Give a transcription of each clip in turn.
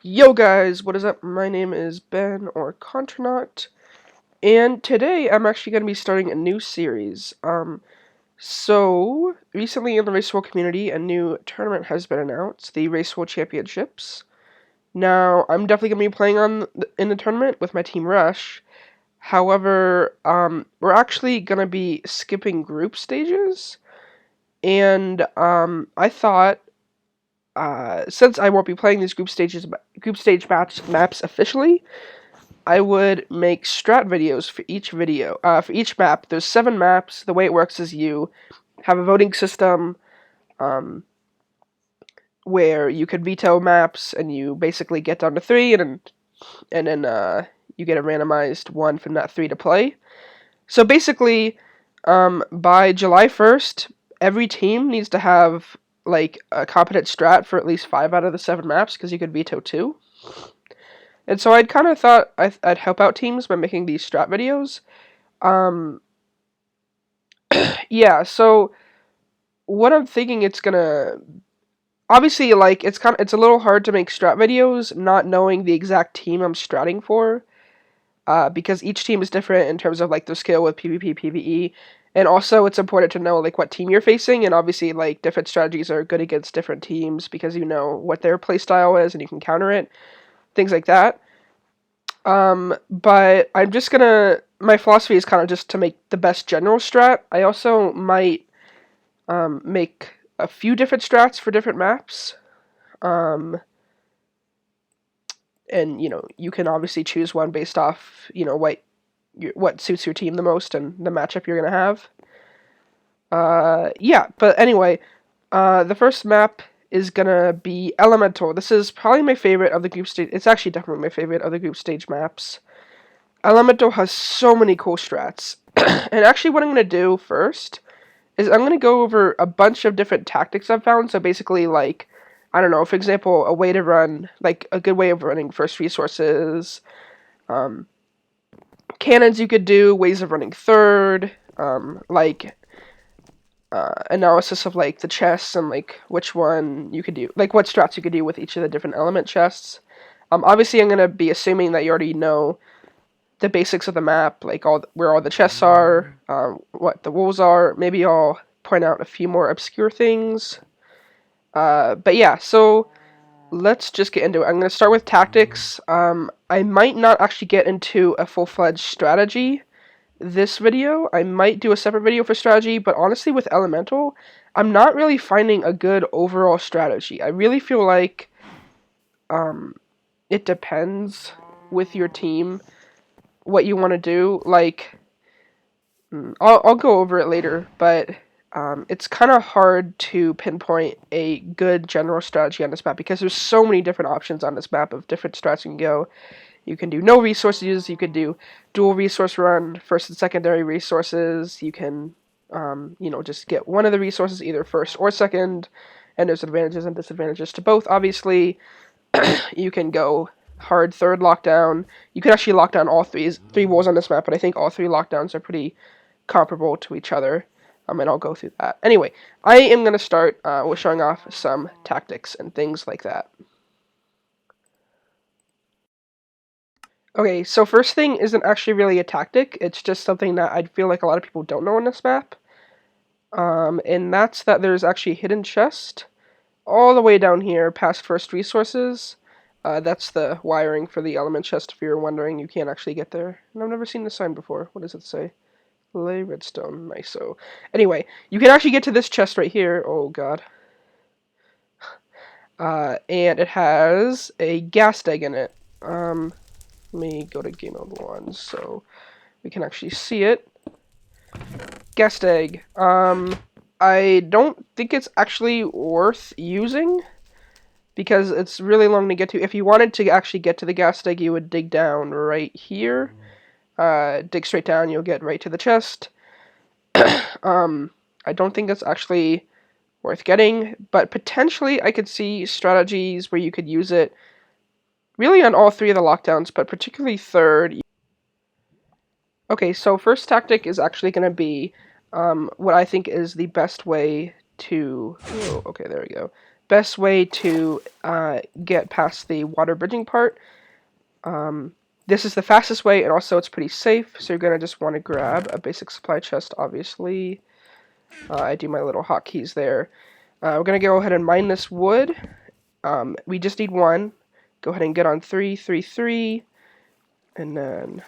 Yo guys, what is up? My name is Ben or Contranaut, and today I'm actually going to be starting a new series. So recently in the Racewell community, a new tournament has been announced, the Racewell Championships. Now, I'm definitely going to be playing in the tournament with my team Rush. However, we're actually going to be skipping group stages, and I thought since I won't be playing these group stage maps officially, I would make strat videos for for each map. There's 7 maps. The way it works is you have a voting system, where you can veto maps, and you basically get down to 3, and then you get a randomized one from that 3 to play. So basically, by July 1st, every team needs to have like a competent strat for at least 5 out of the 7 maps, because you could veto 2. And so I'd kind of thought I'd help out teams by making these strat videos. Yeah, so what I'm thinking, it's gonna obviously, like, it's a little hard to make strat videos not knowing the exact team I'm stratting for, because each team is different in terms of like their skill with PvP, PvE, and also it's important to know like what team you're facing, and obviously like different strategies are good against different teams because you know what their playstyle is and you can counter it, things like that. But I'm just gonna, my philosophy is kind of just to make the best general strat. I also might make a few different strats for different maps. And you know, you can obviously choose one based off, you know, what suits your team the most and the matchup you're gonna have. Yeah, but anyway, the first map is gonna be Elemental. This is probably my favorite of the group stage. It's actually definitely my favorite of the group stage maps. Elemental has so many cool strats. And actually what I'm gonna do first is I'm gonna go over a bunch of different tactics I've found. So basically, like, I don't know, for example, a way to run, like a good way of running first resources, cannons you could do, ways of running third, like analysis of like the chests and like which one you could do, like what strats you could do with each of the different element chests. Obviously, I'm gonna be assuming that you already know the basics of the map, like where all the chests are, what the walls are. Maybe I'll point out a few more obscure things. But yeah, so let's just get into it. I'm going to start with tactics. I might not actually get into a full-fledged strategy this video. I might do a separate video for strategy, but honestly with Elemental, I'm not really finding a good overall strategy. I really feel like it depends with your team what you want to do. Like, I'll go over it later, but it's kind of hard to pinpoint a good general strategy on this map because there's so many different options on this map of different strats you can go. You can do no resources, you could do dual resource run, first and secondary resources, you can, you know, just get one of the resources either first or second, and there's advantages and disadvantages to both, obviously. You can go hard third lockdown. You can actually lock down all three walls on this map, but I think all 3 lockdowns are pretty comparable to each other, and I'll go through that. Anyway, I am going to start with showing off some tactics and things like that. Okay, so first thing isn't actually really a tactic, it's just something that I feel like a lot of people don't know on this map, and that's that there's actually a hidden chest all the way down here past first resources. That's the wiring for the element chest, if you're wondering. You can't actually get there, and I've never seen this sign before. What does it say? Lay redstone, nice. So anyway, you can actually get to this chest right here. Oh god. And it has a gas egg in it. Let me go to game mode 1 so we can actually see it. Gas egg. I don't think it's actually worth using because it's really long to get to. If you wanted to actually get to the gas egg, you would dig down right here. Dig straight down, you'll get right to the chest. I don't think it's actually worth getting, but potentially I could see strategies where you could use it really on all 3 of the lockdowns, but particularly third. Okay, so first tactic is actually going to be what I think is the best way to... Oh, okay, there we go. best way to get past the water bridging part. This is the fastest way, and also it's pretty safe, so you're going to just want to grab a basic supply chest, obviously. I do my little hotkeys there. We're going to go ahead and mine this wood. We just need 1. Go ahead and get on 3, 3, 3, and then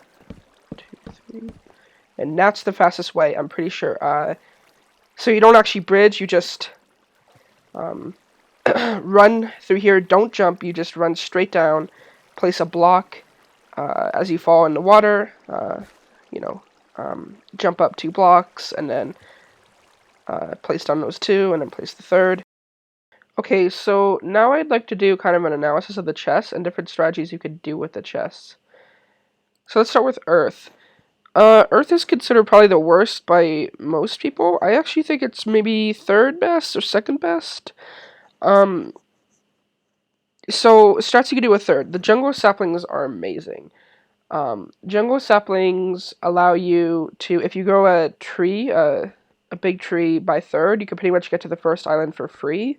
2, 3. And that's the fastest way, I'm pretty sure. So you don't actually bridge, you just run through here. Don't jump, you just run straight down, place a block as you fall in the water, jump up 2 blocks, and then place down those 2, and then place the 3rd. Okay, so now I'd like to do kind of an analysis of the chests and different strategies you could do with the chests. So let's start with Earth. Earth is considered probably the worst by most people. I actually think it's maybe 3rd best or 2nd best. So strats you can do with 3rd. The jungle saplings are amazing. Jungle saplings allow you to, if you grow a tree, a big tree by 3rd, you can pretty much get to the first island for free.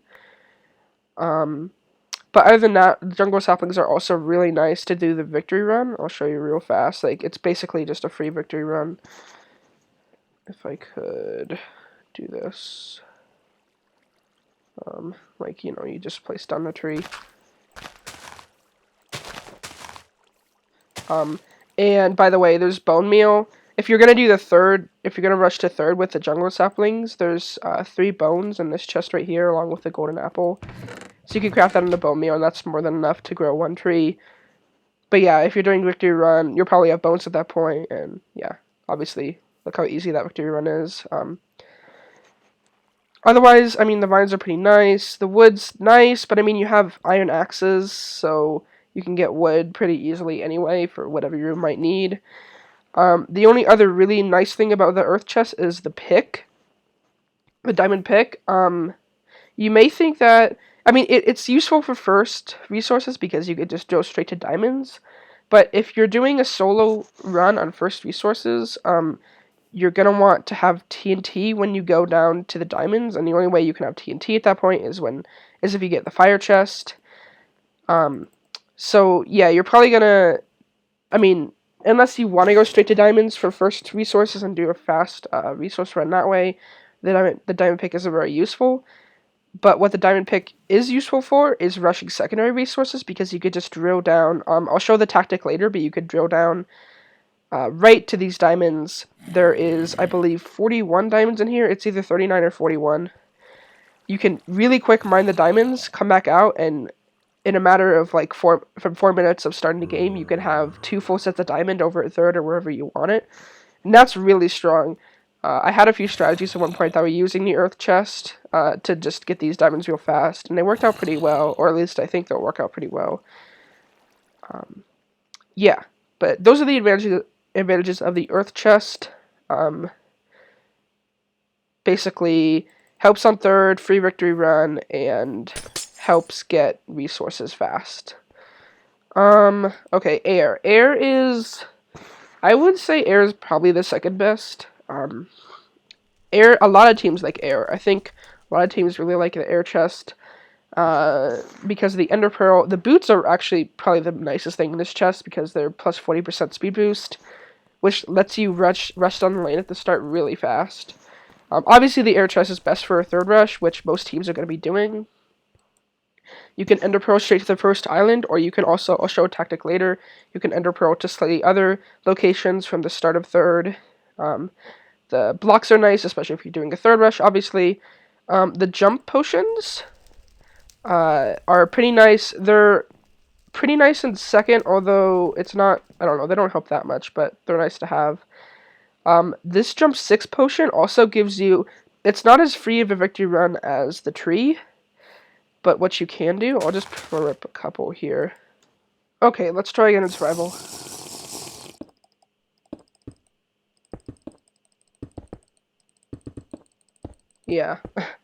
But other than that, the jungle saplings are also really nice to do the victory run. I'll show you real fast. Like, it's basically just a free victory run. If I could do this. You just place down the tree. And by the way, there's bone meal. If you're going to do the 3rd, if you're going to rush to 3rd with the jungle saplings, there's 3 bones in this chest right here, along with the golden apple. So you can craft that into bone meal, and that's more than enough to grow 1 tree. But yeah, if you're doing victory run, you'll probably have bones at that point, and yeah, obviously, look how easy that victory run is. Otherwise, I mean, the vines are pretty nice. The wood's nice, but I mean, you have iron axes, so you can get wood pretty easily anyway for whatever you might need. The only other really nice thing about the earth chest is the pick. The diamond pick. You may think that, I mean, it's useful for first resources because you could just go straight to diamonds. But if you're doing a solo run on first resources, you're going to want to have TNT when you go down to the diamonds. And the only way you can have TNT at that point is if you get the fire chest. So, yeah, you're probably going to, I mean, unless you want to go straight to diamonds for first resources and do a fast resource run that way, the diamond pick isn't very useful. But what the diamond pick is useful for is rushing secondary resources, because you could just drill down. I'll show the tactic later, but you could drill down right to these diamonds. There is, I believe, 41 diamonds in here. It's either 39 or 41. You can really quick mine the diamonds, come back out, and in a matter of like 4 minutes of starting the game, you can have 2 full sets of diamond over at 3rd or wherever you want it. And that's really strong. I had a few strategies at one point that were using the earth chest to just get these diamonds real fast, and they worked out pretty well, or at least I think they'll work out pretty well. Yeah, but those are the advantages of the earth chest. Basically, helps on 3rd, free victory run, and helps get resources fast. Okay, air. Air is, I would say air is probably the 2nd best. Air, a lot of teams like air. I think a lot of teams really like the air chest because of the ender pearl. The boots are actually probably the nicest thing in this chest because they're plus 40% speed boost, which lets you rush down the lane at the start really fast. Obviously, the air chest is best for a 3rd rush, which most teams are going to be doing. You can ender pearl straight to the first island, or you can also, I'll show a tactic later, you can ender pearl to slightly other locations from the start of 3rd. The blocks are nice, especially if you're doing a 3rd rush, obviously. The jump potions are pretty nice. They're pretty nice in 2nd, although it's not, I don't know, they don't help that much, but they're nice to have. This jump 6 potion also gives you, it's not as free of a victory run as the tree, but what you can do, I'll just throw up a couple here. Okay, let's try again in survival. Yeah.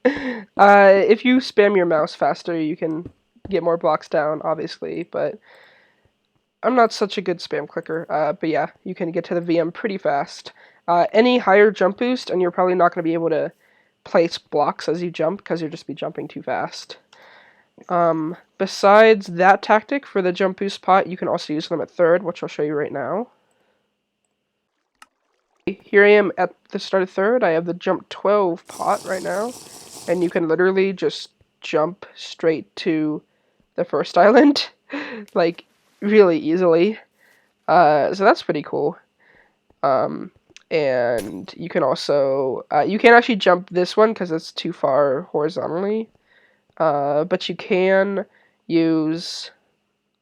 If you spam your mouse faster, you can get more blocks down, obviously, but I'm not such a good spam clicker. But yeah, you can get to the VM pretty fast. Any higher jump boost, and you're probably not going to be able to place blocks as you jump, because you'll just be jumping too fast. Besides that tactic for the jump boost pot, you can also use them at third, which I'll show you right now. Here I am at the start of third. I have the jump 12 pot right now, and you can literally just jump straight to the first island, like, really easily. So that's pretty cool. And you can also, you can't actually jump this one because it's too far horizontally. But you can use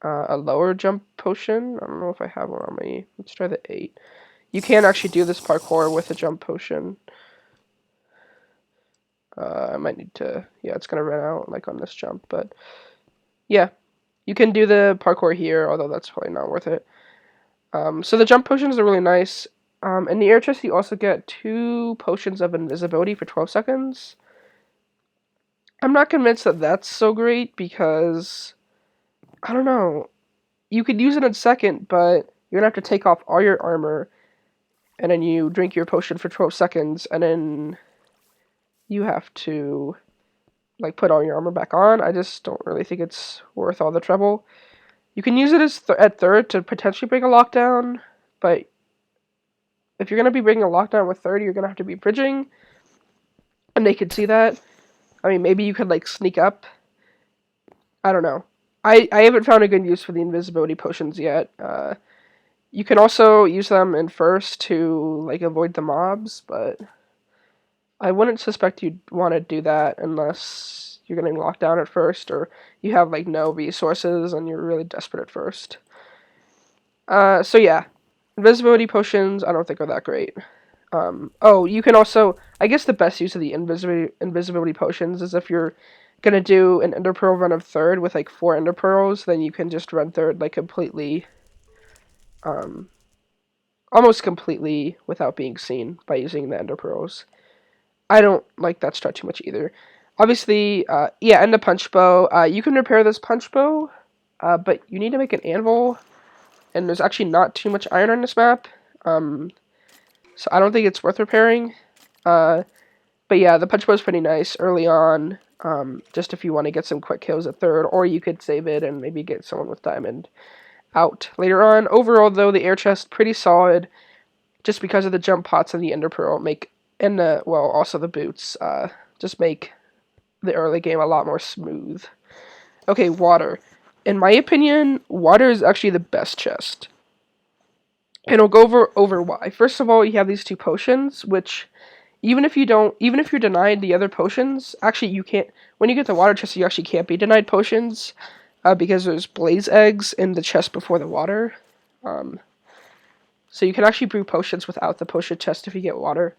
a lower jump potion. I don't know if I have one on me. Let's try the 8. You can actually do this parkour with a jump potion. I might need to, yeah, it's gonna run out like on this jump, but yeah, you can do the parkour here, although that's probably not worth it. So the jump potions are really nice. In the air chest, you also get 2 potions of invisibility for 12 seconds. I'm not convinced that that's so great because, I don't know, you could use it in second, but you're gonna have to take off all your armor, and then you drink your potion for 12 seconds, and then you have to, like, put all your armor back on. I just don't really think it's worth all the trouble. You can use it as at third to potentially bring a lockdown, but if you're going to be bringing a lockdown with third, you're going to have to be bridging, and they could see that. I mean, maybe you could, like, sneak up. I don't know. I haven't found a good use for the invisibility potions yet. You can also use them in first to, like, avoid the mobs, but I wouldn't suspect you'd want to do that unless you're getting locked down at first, or you have, like, no resources and you're really desperate at first. So yeah, invisibility potions I don't think are that great. Oh, you can also, I guess the best use of the invisibility potions is if you're gonna do an ender pearl run of third with like 4 ender pearls, then you can just run third like completely, almost completely without being seen by using the ender pearls. I don't like that strat too much either. Obviously, yeah, and the punch bow. You can repair this punch bow, but you need to make an anvil, and there's actually not too much iron on this map. So I don't think it's worth repairing. But yeah, the punch bow is pretty nice early on, just if you want to get some quick kills at third, or you could save it and maybe get someone with diamond out later on. Overall, though, the air chest pretty solid, just because of the jump pots and the ender pearl and well, also the boots, just make the early game a lot more smooth. Okay, water. In my opinion, water is actually the best chest. And I'll go over why. First of all, you have these 2 potions, which even if you're denied the other potions, actually you can't, when you get the water chest, you actually can't be denied potions, because there's blaze eggs in the chest before the water. So you can actually brew potions without the potion chest if you get water.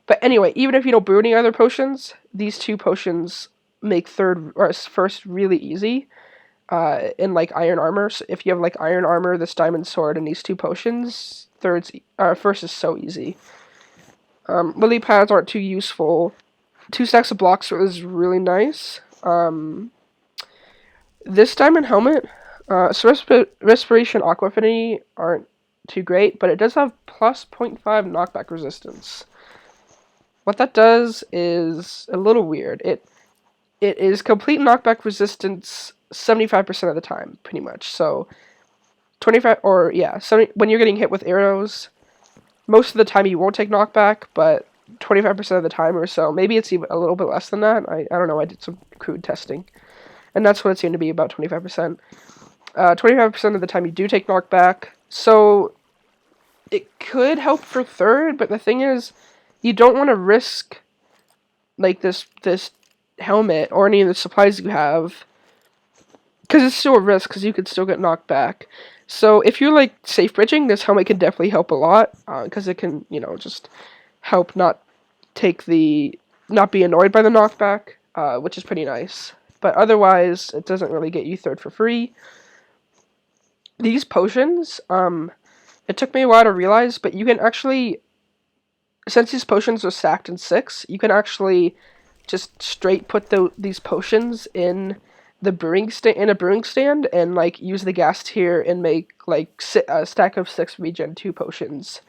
But anyway, even if you don't brew any other potions, these 2 potions make third or first really easy. In like iron armor, so if you have like iron armor, this diamond sword, and these 2 potions, first is so easy. Lily pads aren't too useful. 2 stacks of blocks is really nice. This diamond helmet, respiration aqua affinity aren't too great, but it does have plus 0.5 knockback resistance. What that does is a little weird. It is complete knockback resistance 75% of the time, pretty much. So 25, or yeah, 70, when you're getting hit with arrows, most of the time you won't take knockback, but 25% of the time or so, maybe it's even a little bit less than that. I don't know, I did some crude testing, and that's what it seemed to be, about 25%. 25% of the time you do take knockback, so it could help for third, but the thing is, you don't want to risk like this helmet or any of the supplies you have, because it's still a risk, because you could still get knocked back. So if you're like safe bridging, this helmet can definitely help a lot, because it can, just help not be annoyed by the knockback, which is pretty nice. But otherwise, it doesn't really get you third for free. These potions, it took me a while to realize, but you can actually, since these potions are stacked in 6, you can actually just straight put these potions in the brewing stand and like use the gas tier and make like a stack of 6 regen 2 potions,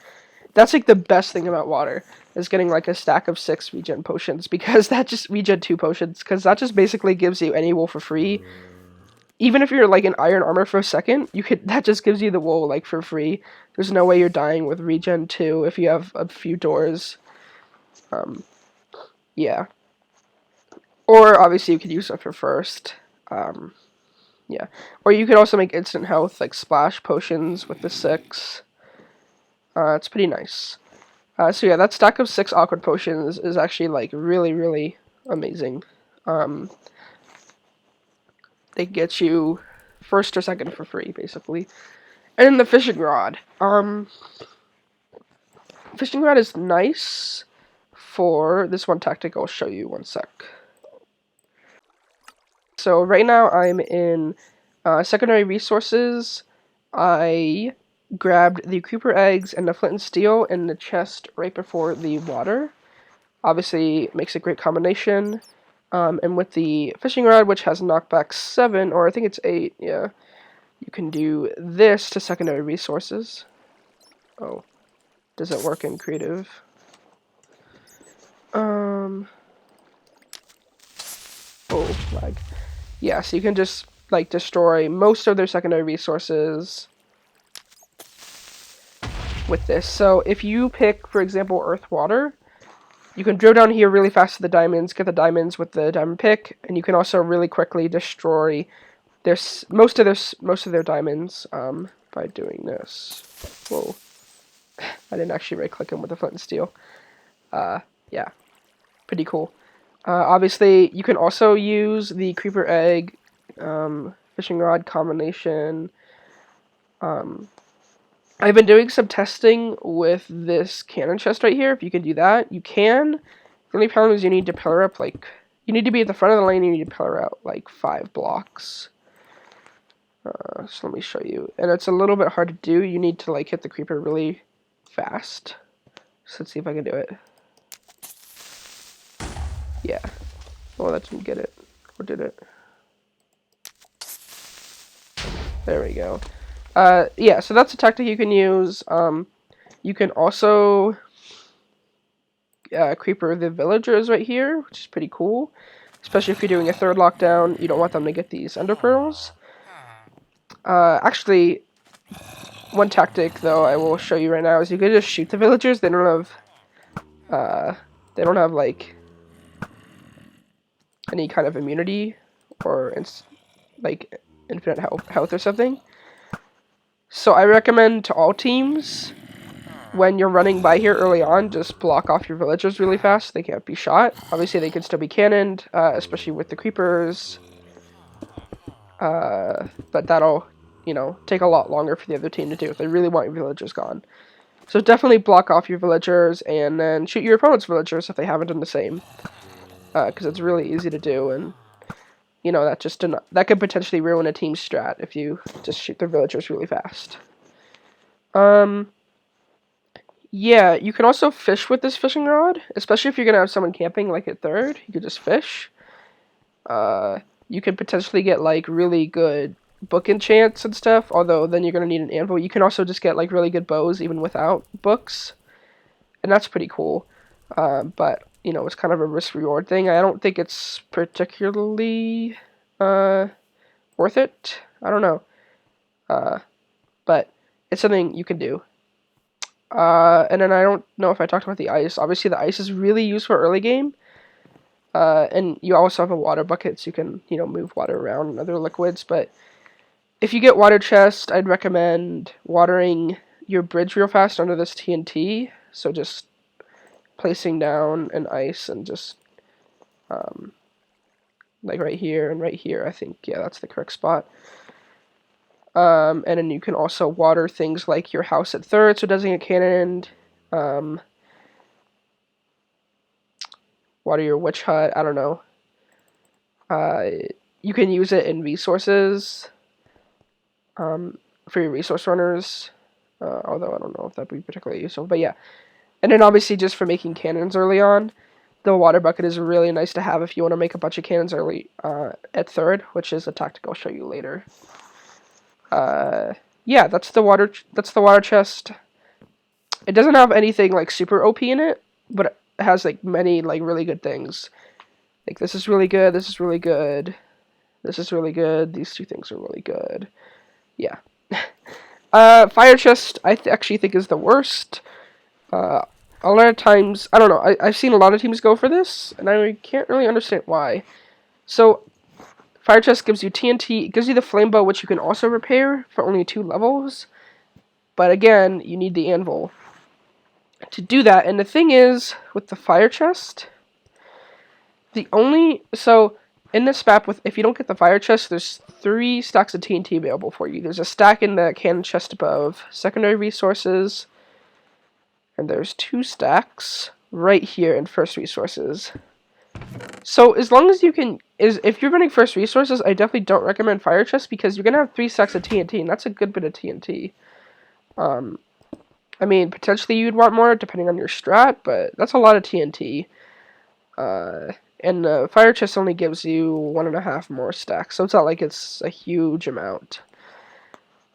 That's like the best thing about water, is getting like a stack of 6 regen potions, because that just regen 2 potions, because that just basically gives you any wool for free. Even if you're like in iron armor for a second, that just gives you the wool like for free. There's no way you're dying with regen 2 if you have a few doors. Yeah. Or obviously you could use it for first. Yeah. Or you could also make instant health, like splash potions with the 6. It's pretty nice. So yeah, that stack of 6 awkward potions is actually like really, really amazing. They get you first or second for free, basically. And then the fishing rod. Fishing rod is nice for this one tactic. I'll show you one sec. So right now I'm in secondary resources. I grabbed the creeper eggs and the flint and steel in the chest right before the water. Obviously, makes a great combination. And with the fishing rod, which has knockback 7, or I think it's 8, yeah, you can do this to secondary resources. Oh, does it work in creative? Oh, lag. Yeah, so you can just, like, destroy most of their secondary resources with this. So if you pick, for example, earth water, you can drill down here really fast to the diamonds, get the diamonds with the diamond pick, and you can also really quickly destroy most of their diamonds by doing this. Whoa, I didn't actually right click them with the flint and steel. Yeah, pretty cool. Obviously, you can also use the creeper egg fishing rod combination. I've been doing some testing with this cannon chest right here. If you can do that, you can. The only problem is you need to pillar up, like, you need to be at the front of the lane, you need to pillar out, like, 5 blocks. So let me show you. And it's a little bit hard to do. You need to, like, hit the creeper really fast. So let's see if I can do it. Yeah. Oh, that didn't get it. Or did it? There we go. Yeah, so that's a tactic you can use. You can also creeper the villagers right here, which is pretty cool. Especially if you're doing a 3rd lockdown, you don't want them to get these ender pearls. Actually, one tactic though I will show you right now is you can just shoot the villagers. They don't have like any kind of immunity or like infinite health or something. So I recommend to all teams, when you're running by here early on, just block off your villagers really fast. They can't be shot. Obviously, they can still be cannoned, especially with the creepers. But that'll, take a lot longer for the other team to do if they really want your villagers gone. So definitely block off your villagers and then shoot your opponent's villagers if they haven't done the same. Because it's really easy to do, and that could potentially ruin a team's strat if you just shoot their villagers really fast. Yeah, you can also fish with this fishing rod, especially if you're gonna have someone camping like at 3rd. You could just fish. You could potentially get like really good book enchants and stuff, although then you're gonna need an anvil. You can also just get like really good bows even without books, and that's pretty cool. But it's kind of a risk-reward thing. I don't think it's particularly worth it. I don't know. But it's something you can do. And then I don't know if I talked about the ice. Obviously, the ice is really used for early game. And you also have a water bucket, so you can, move water around and other liquids. But if you get water chest, I'd recommend watering your bridge real fast under this TNT. So just placing down an ice and just, like right here and right here, I think, yeah, that's the correct spot. And then you can also water things like your house at 3rd, so it doesn't get cannoned. Water your witch hut, I don't know. You can use it in resources for your resource runners, although I don't know if that'd be particularly useful, but yeah. And then obviously just for making cannons early on, the water bucket is really nice to have if you want to make a bunch of cannons early at 3rd, which is a tactic I'll show you later. Yeah, that's the water chest. It doesn't have anything like super OP in it, but it has like many like really good things. Like this is really good, this is really good, this is really good, these two things are really good. Yeah. Fire chest I actually think is the worst. A lot of times, I don't know, I've seen a lot of teams go for this, and I can't really understand why. So, fire chest gives you TNT, it gives you the flame bow, which you can also repair for only 2 levels. But again, you need the anvil to do that. And the thing is, with the fire chest, so in this map, if you don't get the fire chest, there's 3 stacks of TNT available for you. There's a stack in the cannon chest above secondary resources, and there's 2 stacks right here in first resources. So as long as you can, if you're running first resources, I definitely don't recommend fire chest because you're gonna have 3 stacks of TNT, and that's a good bit of TNT. I mean, potentially you'd want more depending on your strat, but that's a lot of TNT. And the fire chest only gives you 1.5 more stacks, so it's not like it's a huge amount.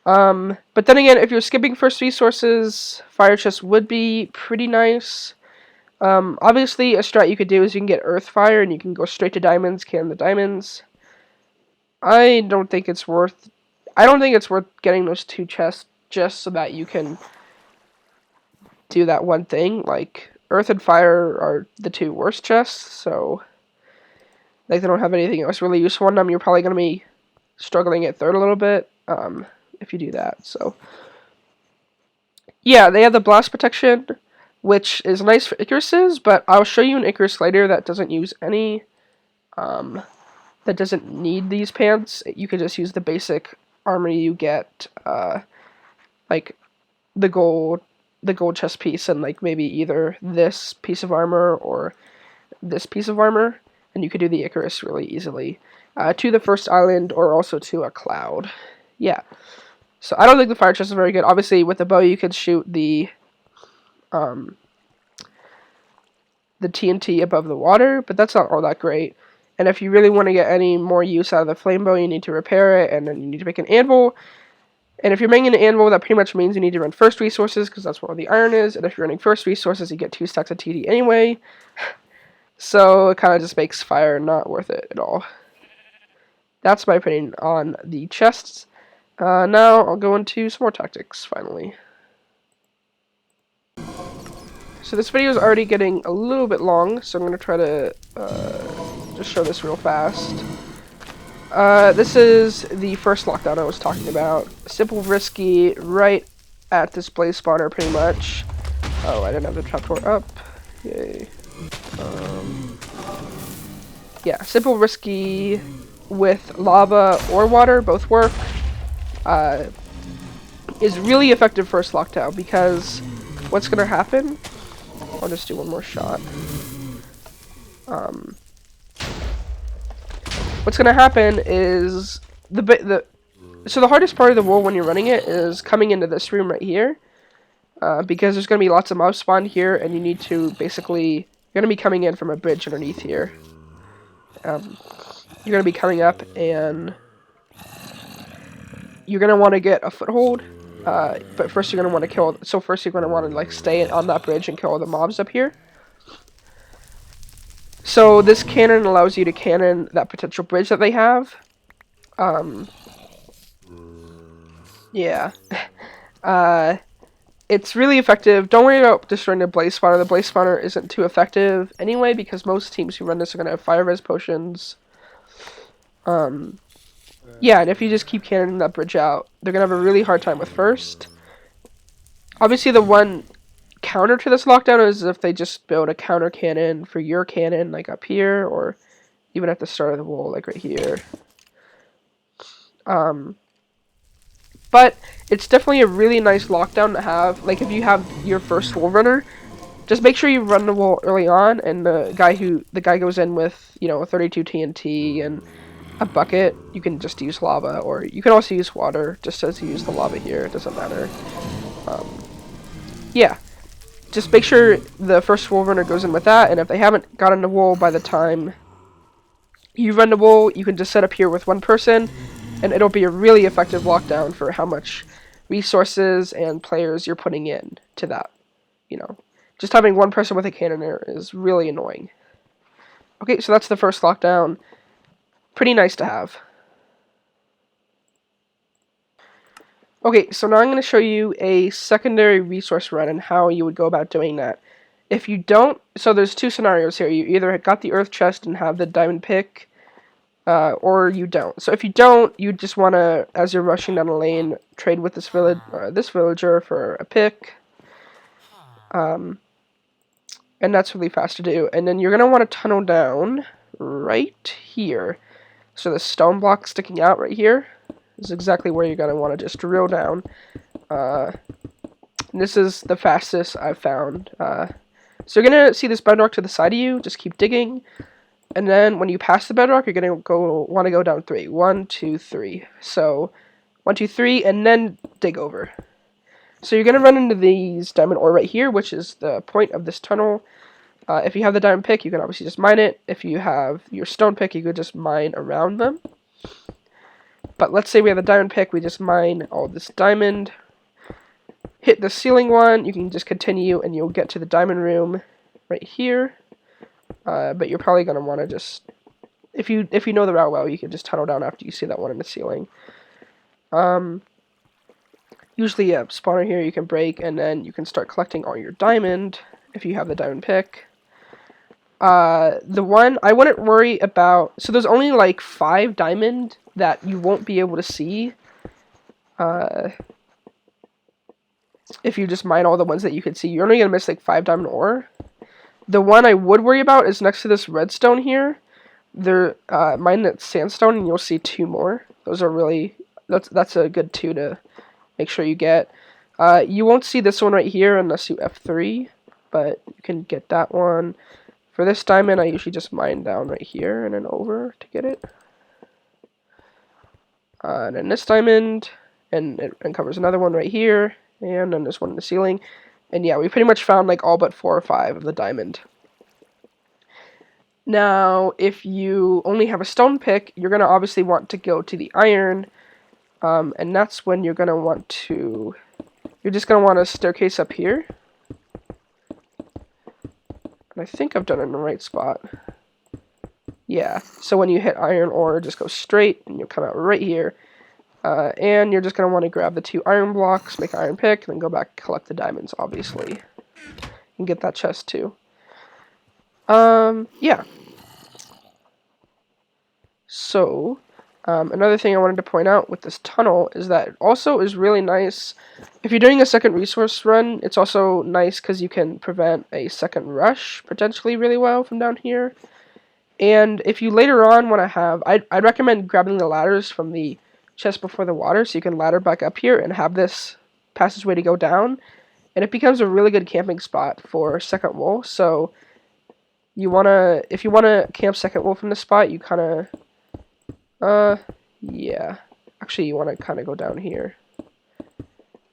But then again, if you're skipping first resources, fire chest would be pretty nice. Obviously, a strat you could do is you can get earth fire and you can go straight to diamonds, can the diamonds. I don't think it's worth getting those 2 chests just so that you can do that one thing. Like, earth and fire are the 2 worst chests, so like they don't have anything else really useful on them. You're probably going to be struggling at third a little bit if you do that. So yeah, they have the blast protection, which is nice for iccaruses, but I'll show you an iccarus later that doesn't use any that doesn't need these pants. You can just use the basic armor you get, like the gold chest piece, and like maybe either this piece of armor or this piece of armor, and you could do the iccarus really easily to the first island or also to a cloud. Yeah. So I don't think the fire chest is very good. Obviously, with the bow, you could shoot the TNT above the water, but that's not all that great. And if you really want to get any more use out of the flame bow, you need to repair it, and then you need to make an anvil. And if you're making an anvil, that pretty much means you need to run first resources, because that's where all the iron is. And if you're running first resources, you get 2 stacks of TD anyway. So it kind of just makes fire not worth it at all. That's my opinion on the chests. Now I'll go into some more tactics, finally. So this video is already getting a little bit long, so I'm going to try to just show this real fast. This is the first lockdown I was talking about. Simple, risky, right at this blaze spawner, pretty much. Oh, I didn't have the trapdoor up. Yay. Yeah, simple, risky, with lava or water, both work. Is really effective first lockdown, because what's going to happen... I'll just do one more shot. What's going to happen is so the hardest part of the wall when you're running it is coming into this room right here, because there's going to be lots of mobs spawned here, and you need to basically, you're going to be coming in from a bridge underneath here. You're going to be coming up, and you're going to want to get a foothold. But first you're going to want to kill... So first you're going to want to, like, stay on that bridge and kill all the mobs up here. So this cannon allows you to cannon that potential bridge that they have. Yeah. It's really effective. Don't worry about destroying the blaze spawner. The blaze spawner isn't too effective anyway, because most teams who run this are going to have fire res potions. Yeah, and if you just keep cannoning that bridge out, they're going to have a really hard time with first. Obviously, the one counter to this lockdown is if they just build a counter cannon for your cannon, like up here, or even at the start of the wall, like right here. But it's definitely a really nice lockdown to have. Like, if you have your first wall runner, just make sure you run the wall early on, and the guy goes in with, you know, 32 TNT and a bucket. You can just use lava, or you can also use water, just as you use the lava here, it doesn't matter. Yeah, just make sure the first wall runner goes in with that, and if they haven't gotten the wall by the time you run the wall, you can just set up here with one person, and it'll be a really effective lockdown for how much resources and players you're putting in to that. you know, just having one person with a cannon there is really annoying. Okay, so that's the first lockdown. Pretty nice to have. Okay, so now I'm going to show you a secondary resource run and how you would go about doing that. If you don't, so there's two scenarios here. You either got the earth chest and have the diamond pick, or you don't. So if you don't, you just want to, as you're rushing down a lane, trade with this villager for a pick. And that's really fast to do. And then you're going to want to tunnel down right here. So the stone block sticking out right here is exactly where you're going to want to just drill down. This is the fastest I've found. So you're going to see this bedrock to the side of you. Just keep digging. And then when you pass the bedrock, you're going to want to go down 3. 1, 2, 3. So 1, 2, 3, and then dig over. So you're going to run into these diamond ore right here, which is the point of this tunnel. If you have the diamond pick, you can obviously just mine it. If you have your stone pick, you could just mine around them. But let's say we have the diamond pick, we just mine all this diamond. Hit the ceiling one, you can just continue and you'll get to the diamond room right here. But you're probably going to want to just, if you know the route well, you can just tunnel down after you see that one in the ceiling. Usually a spawner here you can break, and then you can start collecting all your diamond if you have the diamond pick. The one I wouldn't worry about, so there's only like 5 diamond that you won't be able to see if you just mine all the ones that you can see. You're only going to miss like 5 diamond ore. The one I would worry about is next to this redstone here. There, mine that sandstone, and you'll see 2 more. Those are really, that's a good 2 to make sure you get. You won't see this one right here unless you F3, but you can get that one. For this diamond, I usually just mine down right here and then over to get it. And then this diamond, and it uncovers another one right here, and then this one in the ceiling. And yeah, we pretty much found like all but 4 or 5 of the diamond. Now, if you only have a stone pick, you're going to obviously want to go to the iron, and that's when you're going to want to, you're just going to want a staircase up here. And I think I've done it in the right spot. Yeah, so when you hit iron ore, just go straight, and you'll come out right here. And you're just going to want to grab the 2 iron blocks, make an iron pick, and then go back and collect the diamonds, obviously. And get that chest, too. Yeah. So, another thing I wanted to point out with this tunnel is that it also is really nice. If you're doing a second resource run, it's also nice because you can prevent a second rush, potentially really well, from down here. And if you later on want to have, I'd recommend grabbing the ladders from the chest before the water, so you can ladder back up here and have this passageway to go down. And it becomes a really good camping spot for second wool. So you wanna, if you wanna camp second wool from this spot, you kind of, yeah. Actually, you want to kind of go down here.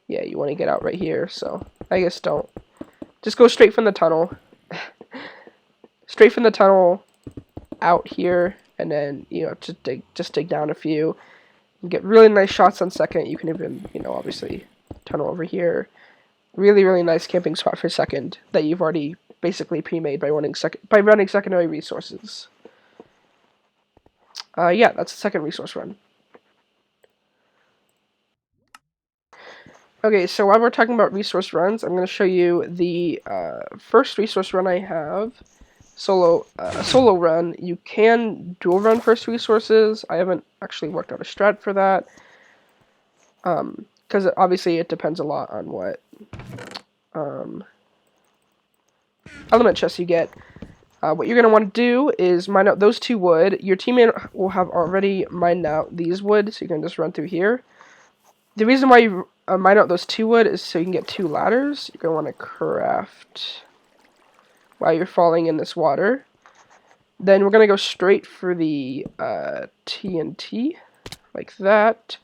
Yeah, you want to get out right here. So I guess don't. Just go straight from the tunnel. Straight from the tunnel out here, and then just dig down a few. You get really nice shots on second. You can even, obviously tunnel over here. Really, really nice camping spot for second that you've already basically pre-made by running secondary resources. Yeah, that's the second resource run. Okay, so while we're talking about resource runs, I'm going to show you the first resource run I have. Solo run. You can dual run first resources. I haven't actually worked out a strat for that. Because obviously it depends a lot on what element chests you get. What you're going to want to do is mine out those 2 wood. Your teammate will have already mined out these wood, so you can just run through here. The reason why you mine out those 2 wood is so you can get 2 ladders. You're going to want to craft while you're falling in this water. Then we're going to go straight for the TNT, like that.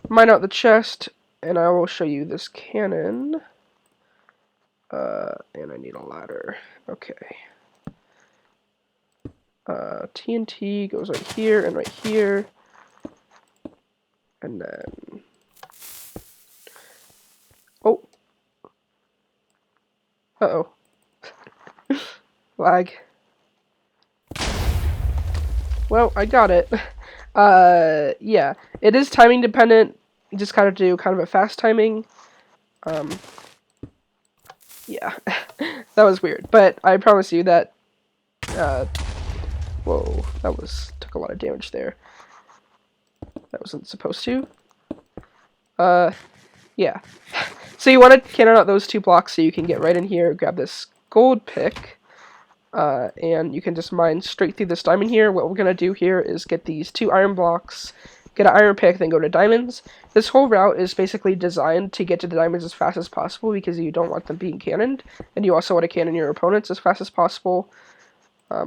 Mine out the chest, and I will show you this cannon. And I need a ladder. Okay. TNT goes right here and right here. And then... Oh! Uh-oh. Lag. Well, I got it. Yeah. It is timing dependent. You just gotta do kind of a fast timing. Yeah. That was weird. But I promise you that, whoa, took a lot of damage there. That wasn't supposed to. Yeah. So you want to cannon out those 2 blocks so you can get right in here, grab this gold pick, and you can just mine straight through this diamond here. What we're going to do here is get these 2 iron blocks, get an iron pick, then go to diamonds. This whole route is basically designed to get to the diamonds as fast as possible because you don't want them being cannoned, and you also want to cannon your opponents as fast as possible.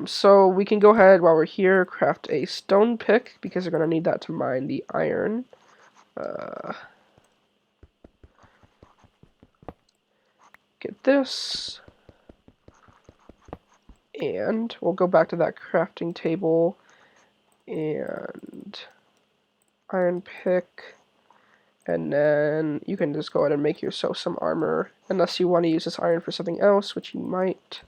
So we can go ahead while we're here, craft a stone pick because we're going to need that to mine the iron. Get this. And we'll go back to that crafting table and iron pick. And then you can just go ahead and make yourself some armor, unless you want to use this iron for something else, which you might.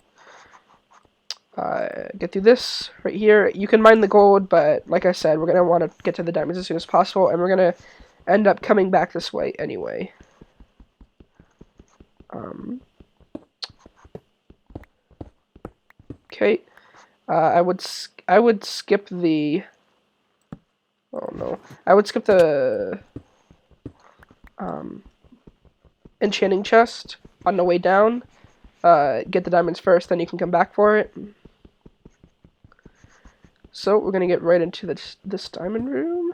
Get through this right here. You can mine the gold, but like I said, we're going to want to get to the diamonds as soon as possible, and we're going to end up coming back this way anyway. Okay. I would skip the... Oh no. I would skip the enchanting chest on the way down. Get the diamonds first, then you can come back for it. So we're gonna get right into this diamond room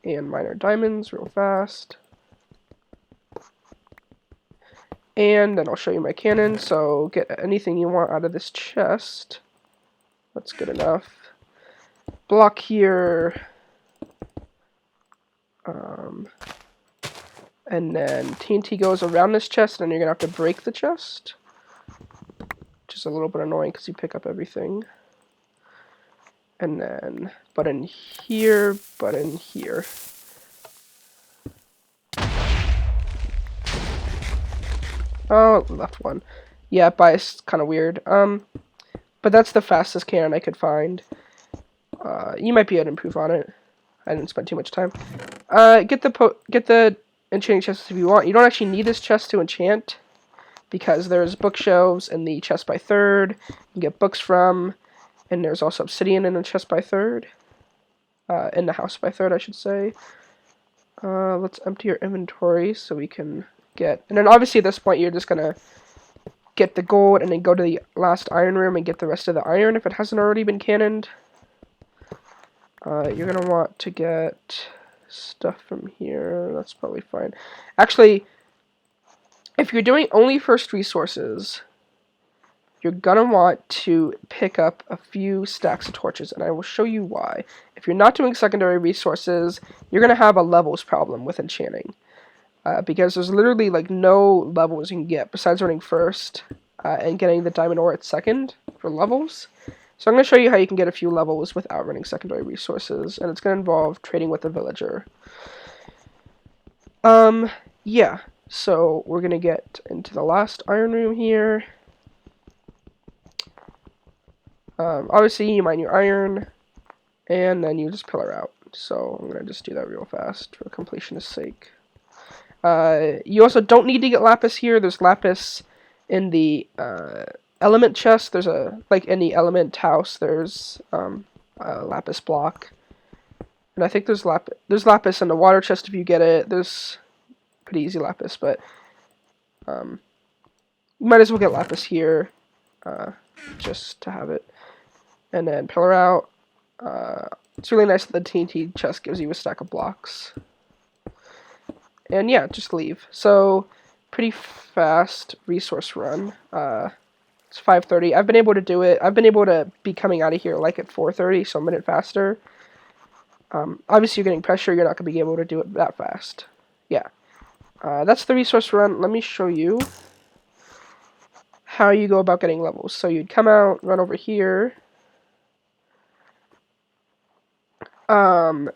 and mine our diamonds real fast. And then I'll show you my cannon. So get anything you want out of this chest. That's good enough. Block here. And then TNT goes around this chest, and you're gonna have to break the chest, which is a little bit annoying because you pick up everything. And then button here, button here. Oh, left one. Yeah, bias kind of weird. But that's the fastest cannon I could find. You might be able to improve on it. I didn't spend too much time. Get the enchanting chest if you want. You don't actually need this chest to enchant, because there's bookshelves in the chest by third. You can get books from, and there's also obsidian in the chest by third. In the house by third, I should say. Let's empty your inventory so we can get... And then obviously at this point you're just gonna get the gold and then go to the last iron room and get the rest of the iron if it hasn't already been cannoned. You're gonna want to get stuff from here. That's probably fine. Actually, if you're doing only first resources, you're gonna want to pick up a few stacks of torches, and I will show you why. If you're not doing secondary resources, you're gonna have a levels problem with enchanting, because there's literally like no levels you can get besides running first and getting the diamond ore at second for levels. So I'm going to show you how you can get a few levels without running secondary resources, and it's going to involve trading with a villager. Yeah, so we're going to get into the last iron room here. Obviously, you mine your iron, and then you just pillar out. So I'm going to just do that real fast for completionist sake. You also don't need to get lapis here. There's lapis in the element chest. There's like in the element house, there's a lapis block. And I think there's lapis in the water chest if you get it. There's pretty easy lapis, but you might as well get lapis here just to have it. And then pillar out. It's really nice that the TNT chest gives you a stack of blocks. And yeah, just leave. So, pretty fast resource run. It's 5:30. I've been able to do it. I've been able to be coming out of here like at 4:30, so a minute faster. Obviously, you're getting pressure. You're not going to be able to do it that fast. Yeah. That's the resource run. Let me show you how you go about getting levels. So you'd come out, run over here. And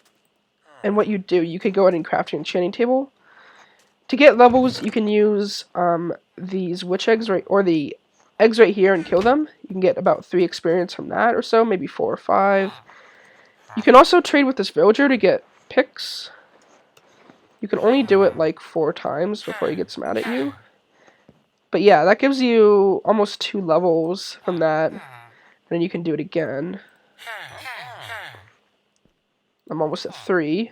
what you do, you could go ahead and craft your enchanting table. to get levels, you can use these witch eggs or the eggs right here and kill them. You can get about 3 experience from that or so, maybe 4 or 5. You can also trade with this villager to get picks. You can only do it like 4 times before he gets mad at you. But yeah, that gives you almost 2 levels from that. And then you can do it again. I'm almost at 3.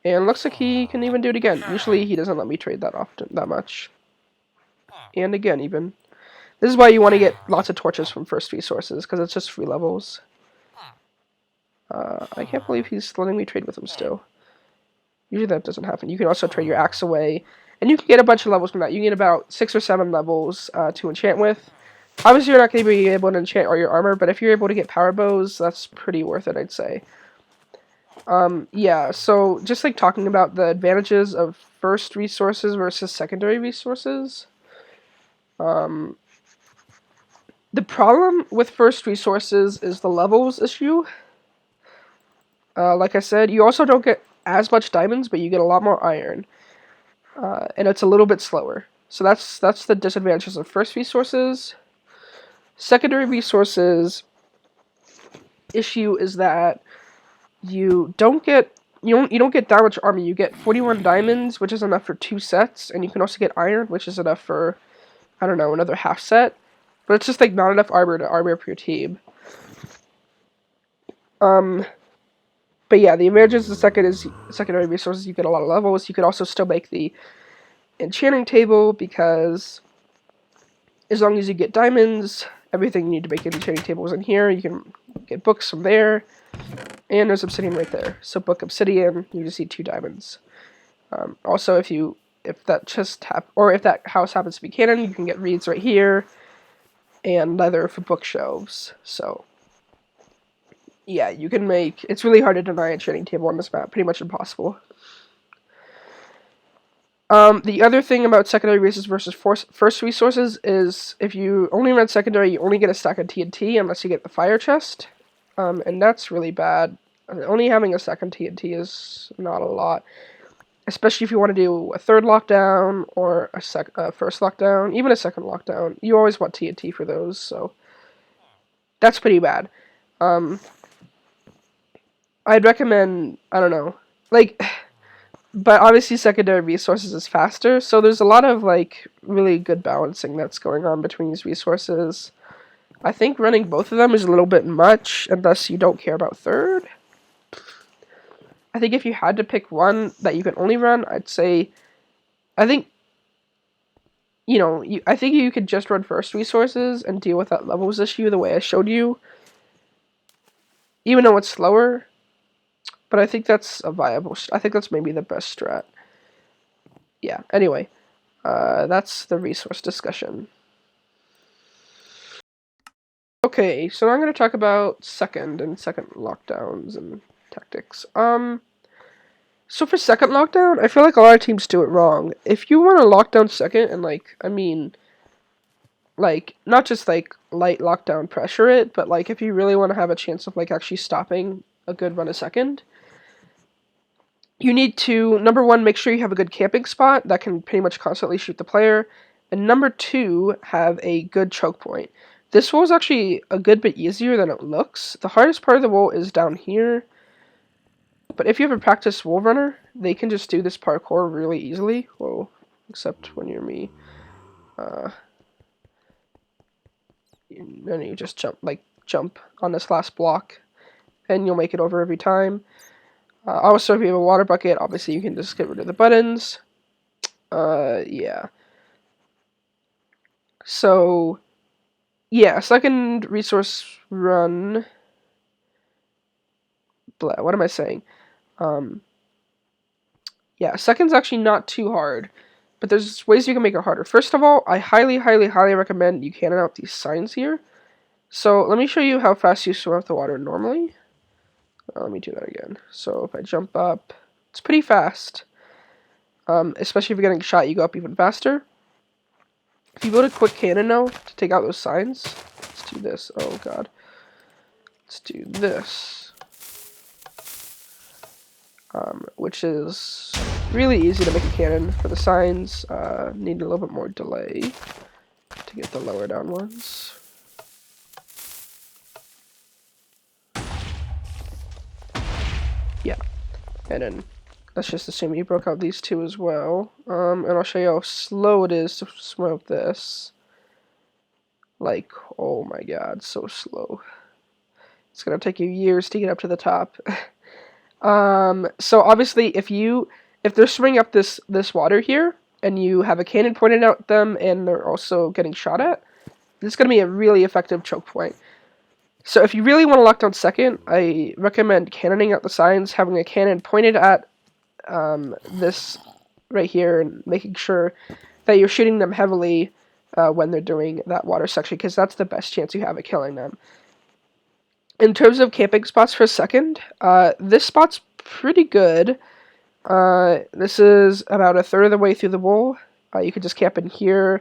And looks like he can even do it again. Usually he doesn't let me trade that much. And again even. This is why you want to get lots of torches from first resources, because it's just free levels. I can't believe he's letting me trade with him still. Usually that doesn't happen. You can also trade your axe away. And you can get a bunch of levels from that. You can get about 6 or 7 levels to enchant with. Obviously, you're not going to be able to enchant all your armor, but if you're able to get power bows, that's pretty worth it, I'd say. Yeah, so just like talking about the advantages of first resources versus secondary resources. The problem with first resources is the levels issue. Like I said, you also don't get as much diamonds, but you get a lot more iron. And it's a little bit slower. So that's the disadvantages of first resources. Secondary resources issue is that you don't get that much armor. You get 41 diamonds, which is enough for 2 sets, and you can also get iron, which is enough for, I don't know, another half set. But it's just like not enough armor to armor up your team. But yeah, the advantages of the secondary resources. You get a lot of levels. You could also still make the enchanting table, because as long as you get diamonds, everything you need to make an enchanting table is in here. You can get books from there, and there's obsidian right there. So book obsidian, you just need 2 diamonds. Also, if that house happens to be canon, you can get reeds right here, and leather for bookshelves. So yeah, you can make. It's really hard to deny enchanting table on this map. Pretty much impossible. The other thing about secondary resources versus first resources is if you only run secondary, you only get a stack of TNT unless you get the fire chest. And that's really bad. Only having a second TNT is not a lot. Especially if you want to do a third lockdown or a first lockdown, even a second lockdown. You always want TNT for those, so that's pretty bad. I'd recommend, I don't know, like, but obviously secondary resources is faster, so there's a lot of, like, really good balancing that's going on between these resources. I think running both of them is a little bit much, unless you don't care about third. I think if you had to pick one that you can only run, I'd say, I think you could just run first resources and deal with that levels issue the way I showed you. Even though it's slower, but I think that's a viable, I think that's maybe the best strat. Yeah, anyway, that's the resource discussion. Okay, so now I'm going to talk about second lockdowns and tactics. So for second lockdown, I feel like a lot of teams do it wrong. If you want to lock down second, and not just like light lockdown pressure it, but like if you really want to have a chance of like actually stopping a good run of second, you need to, number 1, make sure you have a good camping spot that can pretty much constantly shoot the player, and number 2, have a good choke point. This wall is actually a good bit easier than it looks. The hardest part of the wall is down here, but if you have a practiced wall runner, they can just do this parkour really easily. Whoa, except when you're me. Then you just jump on this last block, and you'll make it over every time. Also, if you have a water bucket, obviously you can just get rid of the buttons. Yeah. So, yeah, second resource run. Blah, what am I saying? Yeah, second's actually not too hard, but there's ways you can make it harder. First of all, I highly, highly, highly recommend you cannon out these signs here. So, let me show you how fast you swim up the water normally. Let me do that again. So if I jump up, it's pretty fast. Especially if you're getting shot, you go up even faster. If you build a quick cannon now to take out those signs, let's do this. Oh god. Let's do this. Which is Really easy to make a cannon. For the signs, need a little bit more delay to get the lower down ones. Yeah, and then let's just assume you broke out these two as well. And I'll show you how slow it is to smoke this. Like, oh my god, so slow. It's gonna take you years to get up to the top. So obviously, if they're swimming up this water here, and you have a cannon pointed at them, and they're also getting shot at, this is gonna be a really effective choke point. So if you really want to lock down second, I recommend cannoning out the signs, having a cannon pointed at this right here, and making sure that you're shooting them heavily when they're doing that water section, because that's the best chance you have at killing them. In terms of camping spots for second, this spot's pretty good. This is about a third of the way through the bowl. You could just camp in here.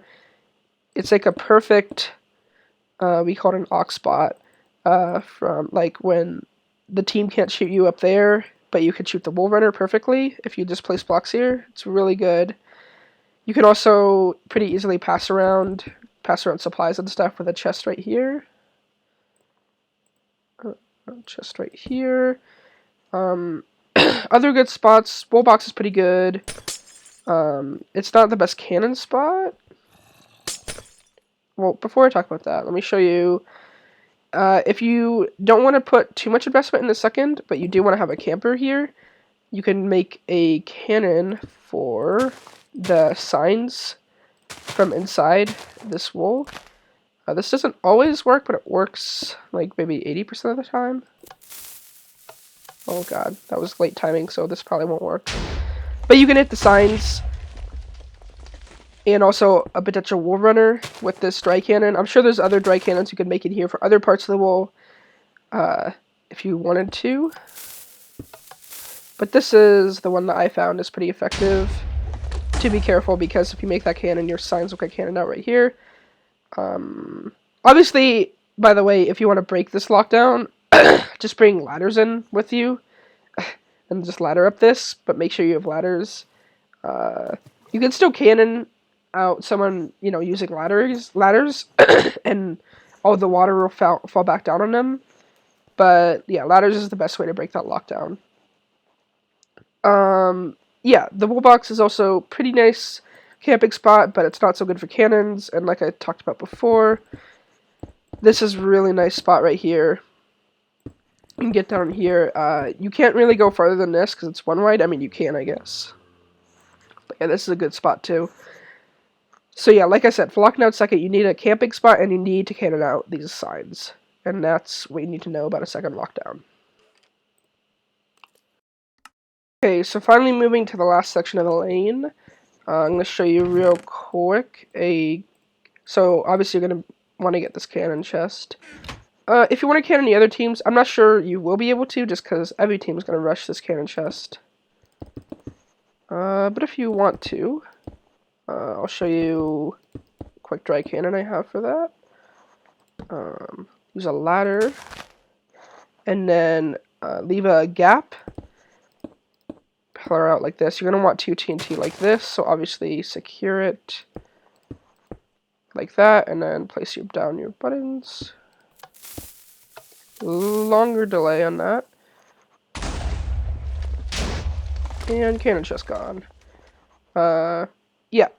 It's like a perfect, we call it an ox spot, from like when the team can't shoot you up there, but you could shoot the wool runner perfectly if you just place blocks here. It's really good. You can also pretty easily pass around supplies and stuff with a chest right here. Chest right here. Other good spots. Wool box is pretty good. It's not the best cannon spot. Well, before I talk about that, let me show you. If you don't want to put too much investment in the second, but you do want to have a camper here, you can make a cannon for the signs from inside this wool. This doesn't always work, but it works like maybe 80% of the time. Oh god, that was late timing, so this probably won't work. But you can hit the signs, and also a potential wool runner with this dry cannon. I'm sure there's other dry cannons you could make in here for other parts of the wool, if you wanted to. But this is the one that I found is pretty effective. To be careful, because if you make that cannon, your signs look like cannon out right here. Obviously, by the way, if you want to break this lockdown, just bring ladders in with you, and just ladder up this, but make sure you have ladders. You can still cannon out someone, using ladders, and all the water will fall back down on them. But yeah, ladders is the best way to break that lockdown. Yeah, the wool box is also pretty nice camping spot, but it's not so good for cannons. And like I talked about before, this is a really nice spot right here. You can get down here. You can't really go farther than this because it's one wide. I mean, you can, I guess. But yeah, this is a good spot too. So yeah, like I said, for locking out second, you need a camping spot and you need to cannon out these signs. And that's what you need to know about a second lockdown. Okay, so finally moving to the last section of the lane. I'm going to show you real quick so obviously you're going to want to get this cannon chest. If you want to cannon the other teams, I'm not sure you will be able to, just because every team is going to rush this cannon chest. But if you want to, I'll show you a quick dry cannon I have for that. Use a ladder, and then leave a gap. Pillar out like this. You're going to want 2 TNT like this, so obviously secure it like that, and then place down your buttons. Longer delay on that. And cannon chest gone. Yeah.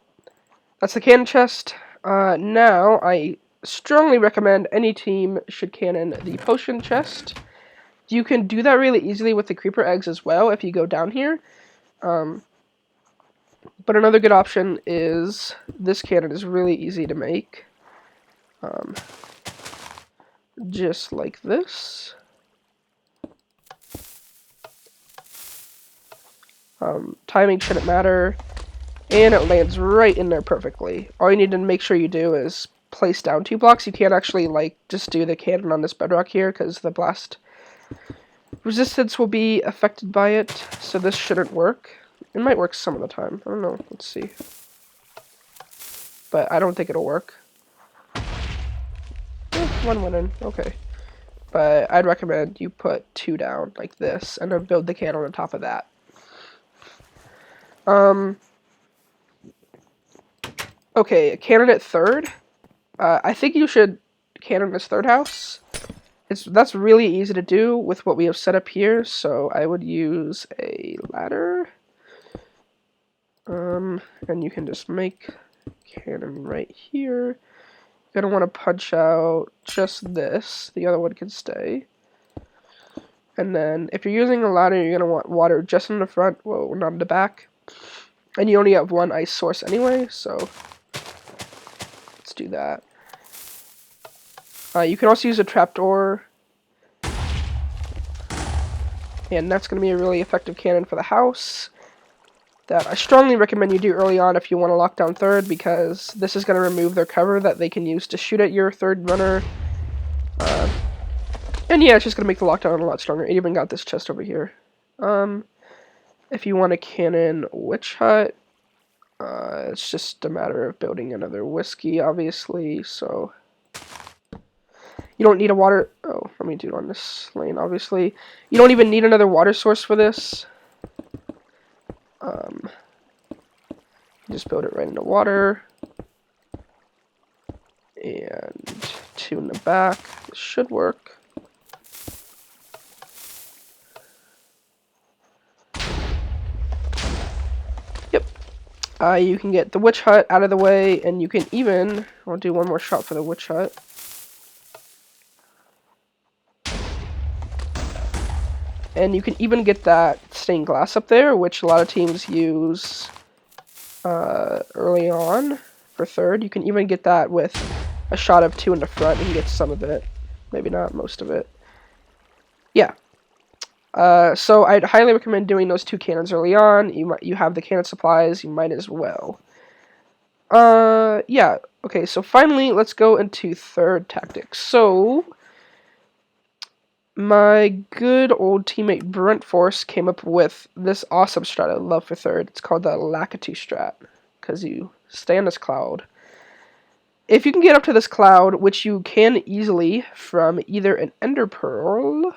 That's the cannon chest. Now, I strongly recommend any team should cannon the potion chest. You can do that really easily with the creeper eggs as well if you go down here. But another good option is this cannon is really easy to make. Just like this. Timing shouldn't matter. And it lands right in there perfectly. All you need to make sure you do is place down 2 blocks. You can't actually just do the cannon on this bedrock here because the blast resistance will be affected by it, so this shouldn't work. It might work some of the time. I don't know. Let's see. But I don't think it'll work. One went in. Okay. But I'd recommend you put 2 down like this, and then build the cannon on top of that. Okay, candidate third. I think you should cannon this third house. That's really easy to do with what we have set up here, so I would use a ladder. And you can just make cannon right here. You're gonna want to punch out just this. The other one can stay. And then if you're using a ladder, you're gonna want water just in the front, well, not in the back. And you only have one ice source anyway, so let's do that. You can also use a trapdoor. And that's going to be a really effective cannon for the house that I strongly recommend you do early on if you want to lock down third, because this is going to remove their cover that they can use to shoot at your third runner. And yeah, it's just going to make the lockdown a lot stronger. It even got this chest over here. If you want a cannon witch hut, it's just a matter of building another whiskey, obviously, so... You don't need a water... Oh, let me do it on this lane, obviously. You don't even need another water source for this. Just build it right into water. And 2 in the back. This should work. Yep. You can get the witch hut out of the way, and you can even... I'll do one more shot for the witch hut. And you can even get that stained glass up there, which a lot of teams use early on for third. You can even get that with a shot of 2 in the front. You can get some of it. Maybe not most of it. Yeah. So I'd highly recommend doing those 2 cannons early on. You have the cannon supplies. You might as well. Yeah. Okay, so finally, let's go into third tactics. So... my good old teammate Brent Force came up with this awesome strat I love for third. It's called the Lakitu strat, because you stay on this cloud. If you can get up to this cloud, which you can easily from either an ender pearl,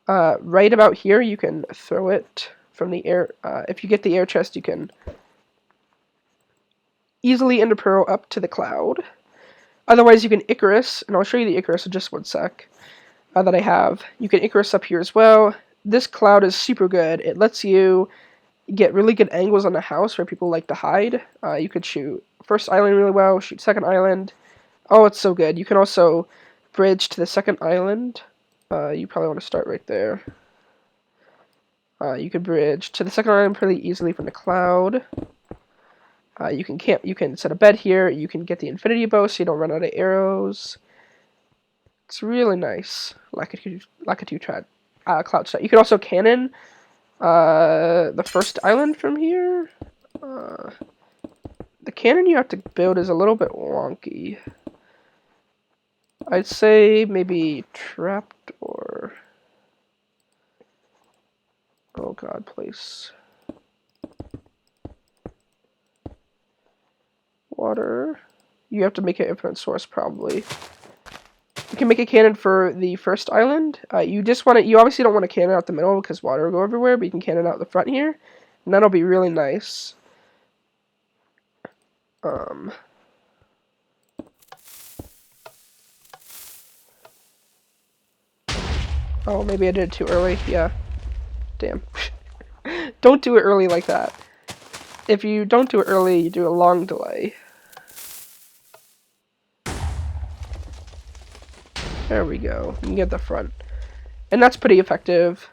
right about here, you can throw it from the air. If you get the air chest, you can easily ender pearl up to the cloud. Otherwise, you can Icarus, and I'll show you the Icarus in just one sec. That I have. You can Icarus up here as well. This cloud is super good. It lets you get really good angles on the house where people like to hide. You could shoot first island really well, shoot second island. Oh, it's so good. You can also bridge to the second island. You probably want to start right there. You can bridge to the second island pretty easily from the cloud. You can camp. You can set a bed here. You can get the infinity bow so you don't run out of arrows. It's really nice. Lakitu cloud set. You can also cannon the first island from here. The cannon you have to build is a little bit wonky. I'd say maybe trapped or... Oh god, place. Water. You have to make an infinite source probably. You can make a cannon for the first island. You obviously don't want to cannon out the middle because water will go everywhere, but you can cannon out the front here, and that'll be really nice. Oh, maybe I did it too early. Yeah. Damn. Don't do it early like that. If you don't do it early, you do a long delay. There we go. You can get the front. And that's pretty effective.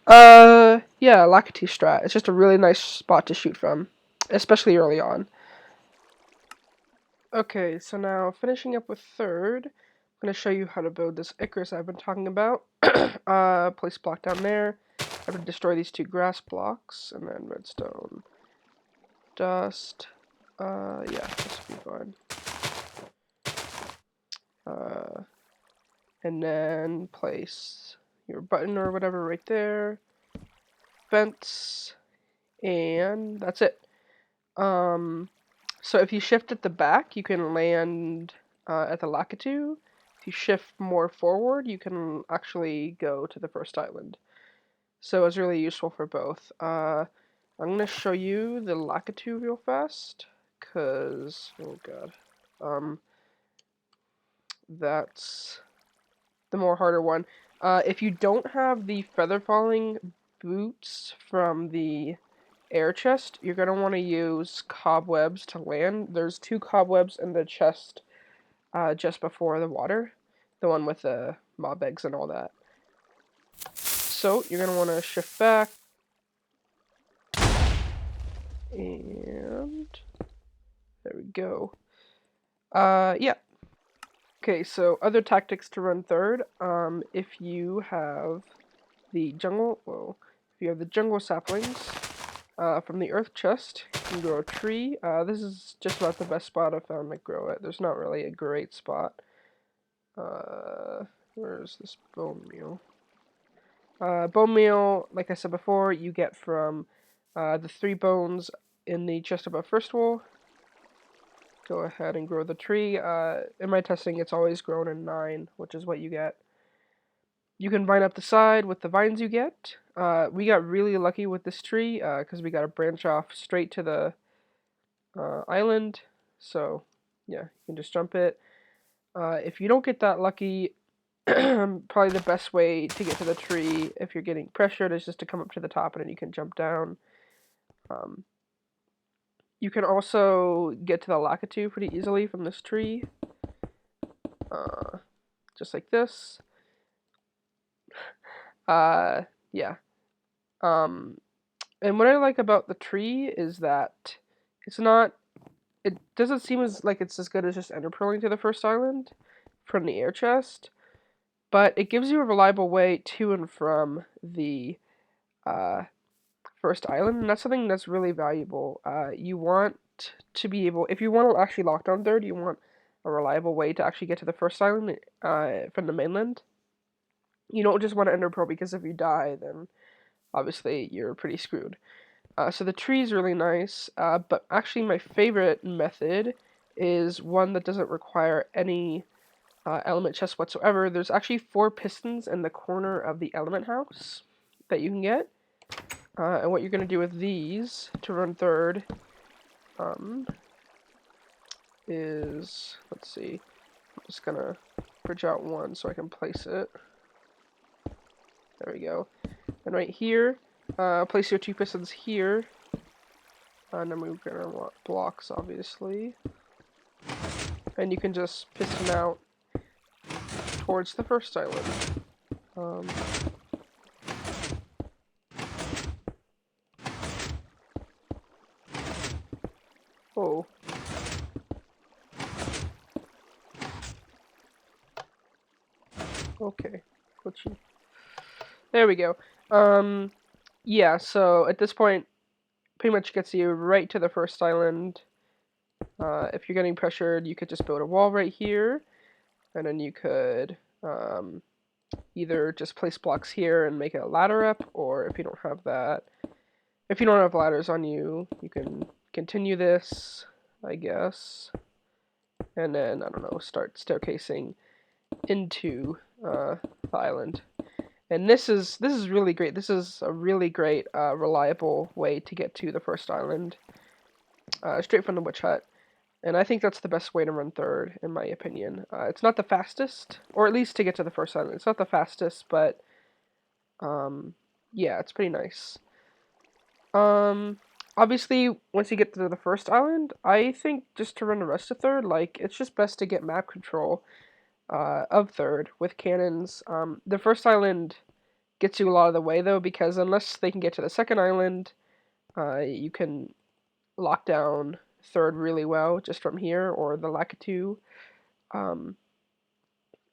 Yeah, Lakitu strat. It's just a really nice spot to shoot from, especially early on. Okay, so now finishing up with third, I'm going to show you how to build this Icarus I've been talking about. Place block down there. I'm going to destroy these 2 grass blocks, and then redstone, dust. Yeah, this will be fine. And then place your button or whatever right there. Vents. And that's it. So if you shift at the back, you can land at the Lakitu. If you shift more forward, you can actually go to the first island. So it's really useful for both. I'm gonna show you the Lakitu real fast, cause oh god, that's the more harder one. If you don't have the feather falling boots from the air chest, you're gonna want to use cobwebs to land. There's 2 cobwebs in the chest just before the water, the one with the mob eggs and all that. So you're gonna want to shift back, and there we go. Yeah. Okay, so other tactics to run third. If you have the jungle, well, if you have the jungle saplings from the earth chest, you can grow a tree. This is just about the best spot I've found to grow it. There's not really a great spot. Where's this bone meal? Bone meal, like I said before, you get from the 3 bones in the chest above first wall. Go ahead and grow the tree. In my testing, it's always grown in 9, which is what you get. You can vine up the side with the vines you get. We got really lucky with this tree because we got a branch off straight to the island. So, yeah, you can just jump it. If you don't get that lucky, probably the best way to get to the tree if you're getting pressured is just to come up to the top and then you can jump down. You can also get to the Lakitu pretty easily from this tree. Just like this. Yeah. And what I like about the tree is that it doesn't seem like it's as good as just ender pearling to the first island from the air chest, but it gives you a reliable way to and from the first island, and that's something that's really valuable. You want to be able, if you want to actually lock down third, you want a reliable way to actually get to the first island from the mainland. You don't just want to ender pearl because if you die, then obviously you're pretty screwed. So the tree is really nice, but actually my favorite method is one that doesn't require any element chest whatsoever. There's actually 4 pistons in the corner of the element house that you can get. And what you're going to do with these to run third is, let's see, I'm just going to bridge out one so I can place it. There we go. And right here, place your 2 pistons here. And then we're going to want blocks, obviously. And you can just piston out towards the first island. Oh. Okay. Glitchy. There we go. Yeah, so at this point, pretty much gets you right to the first island. If you're getting pressured, you could just build a wall right here, and then you could either just place blocks here and make a ladder up, or if you don't have that, if you don't have ladders on you, you can continue this, I guess, and then, I don't know, start staircasing into the island. And this is really great. This is a really great, reliable way to get to the first island, straight from the witch hut. And I think that's the best way to run third, in my opinion. It's not the fastest, or at least to get to the first island. It's not the fastest, but yeah, it's pretty nice. Obviously, once you get to the first island, I think just to run the rest of third, like, it's just best to get map control of third with cannons. The first island gets you a lot of the way, though, because unless they can get to the second island, you can lock down third really well just from here, or the Lakitu.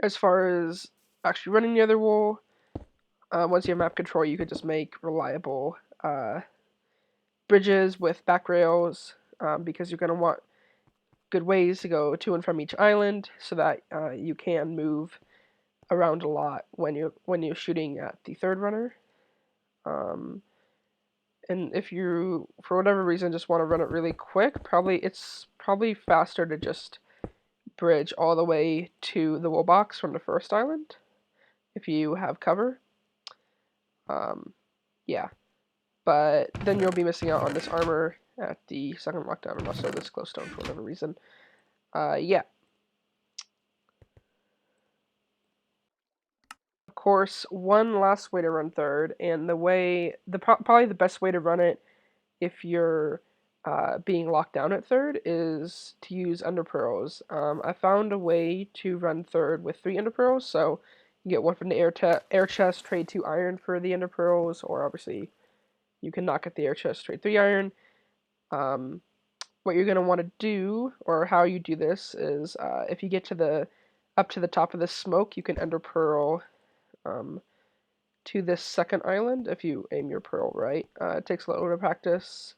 As far as actually running the other wall, once you have map control, you could just make reliable bridges with back rails, because you're going to want good ways to go to and from each island so that you can move around a lot when you're shooting at the third runner. And if you, for whatever reason, just want to run it really quick, it's probably faster to just bridge all the way to the wool box from the first island if you have cover. Yeah, but then you'll be missing out on this armor at the second lockdown, and also this glowstone for whatever reason. Yeah. Of course, one last way to run third, and probably the best way to run it if you're being locked down at third is to use ender pearls. I found a way to run third with 3 ender pearls, so you get one from the air chest, trade 2 iron for the ender pearls, or obviously you can knock at the air chest, trade 3 iron. What you're going to want to do, or how you do this, is if you get to up to the top of the smoke, you can ender pearl to this second island if you aim your pearl right. It takes a little bit of practice.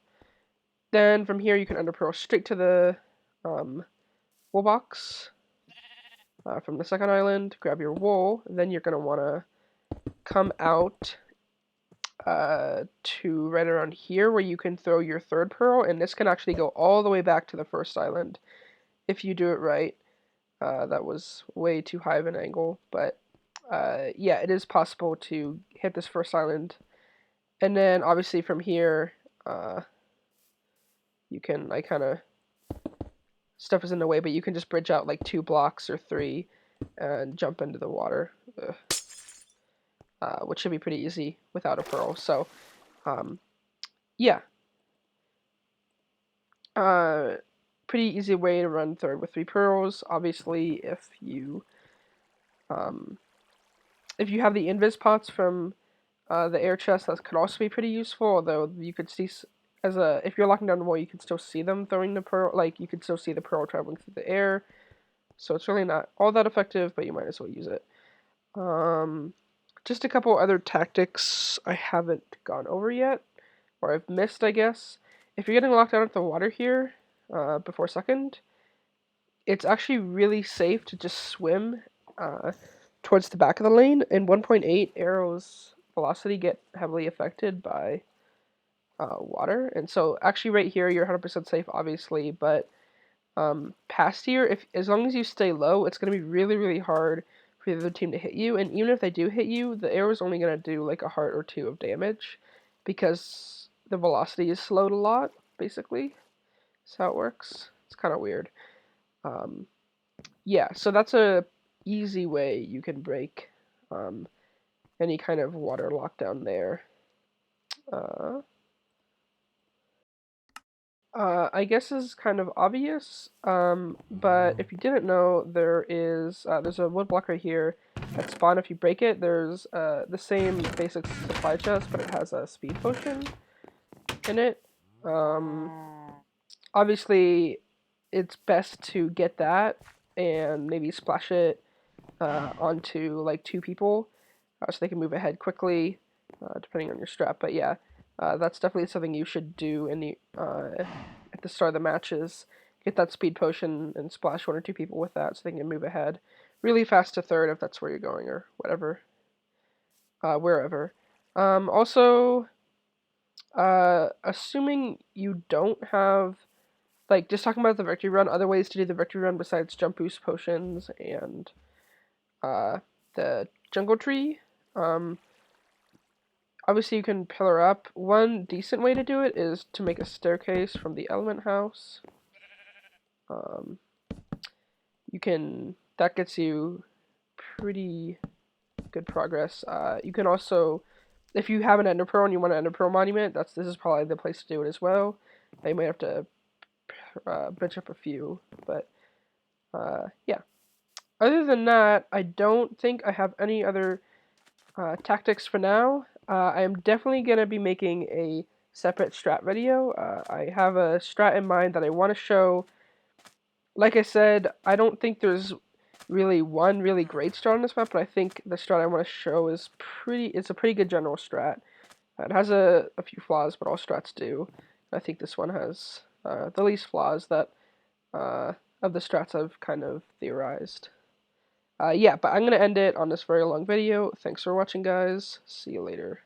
Then from here you can ender pearl straight to the wool box from the second island. Grab your wool. Then you're going to want to come out to right around here where you can throw your third pearl, and this can actually go all the way back to the first island if you do it right. That was way too high of an angle, but yeah, it is possible to hit this first island. And then obviously from here, you can, stuff is in the way, but you can just bridge out like 2 blocks or 3 and jump into the water, which should be pretty easy without a pearl. So, yeah. Pretty easy way to run third with 3 pearls. Obviously, if you have the invis pots from the air chest, that could also be pretty useful. Although you could see if you're locking down the wall, you can still see them throwing the pearl. Like you could still see the pearl traveling through the air. So it's really not all that effective, but you might as well use it. Just a couple other tactics I haven't gone over yet, or I've missed, I guess. If you're getting locked out at the water here before second, it's actually really safe to just swim towards the back of the lane. In 1.8, arrows velocity get heavily affected by water, and so actually right here you're 100% safe, obviously, but past here, as long as you stay low, it's going to be really, really hard for the other team to hit you, and even if they do hit you, the arrow is only going to do like a heart or 2 of damage, because the velocity is slowed a lot, basically. That's how it works. It's kind of weird. Yeah, so that's a easy way you can break any kind of water lockdown there. I guess this is kind of obvious, but if you didn't know, there's a wood block right here that spawn. If you break it, there's the same basic supply chest, but it has a speed potion in it. Obviously, it's best to get that and maybe splash it onto like 2 people so they can move ahead quickly, depending on your strat. But yeah, that's definitely something you should do in the at the start of the matches. Get that speed potion and splash 1 or 2 people with that so they can move ahead really fast to third if that's where you're going or whatever, wherever. Also, assuming you don't have, like, just talking about the victory run, other ways to do the victory run besides jump boost potions and the jungle tree. Obviously you can pillar up. One decent way to do it is to make a staircase from the element house. That gets you pretty good progress. You can also, if you have an ender pearl and you want an ender pearl monument, this is probably the place to do it as well. You might have to bench up a few, but yeah. Other than that, I don't think I have any other tactics for now. I am definitely going to be making a separate strat video. I have a strat in mind that I want to show. Like I said, I don't think there's really one really great strat on this map, but I think the strat I want to show is it's a pretty good general strat. It has a few flaws, but all strats do. I think this one has the least flaws that of the strats I've kind of theorized. Yeah, but I'm going to end it on this very long video. Thanks for watching, guys. See you later.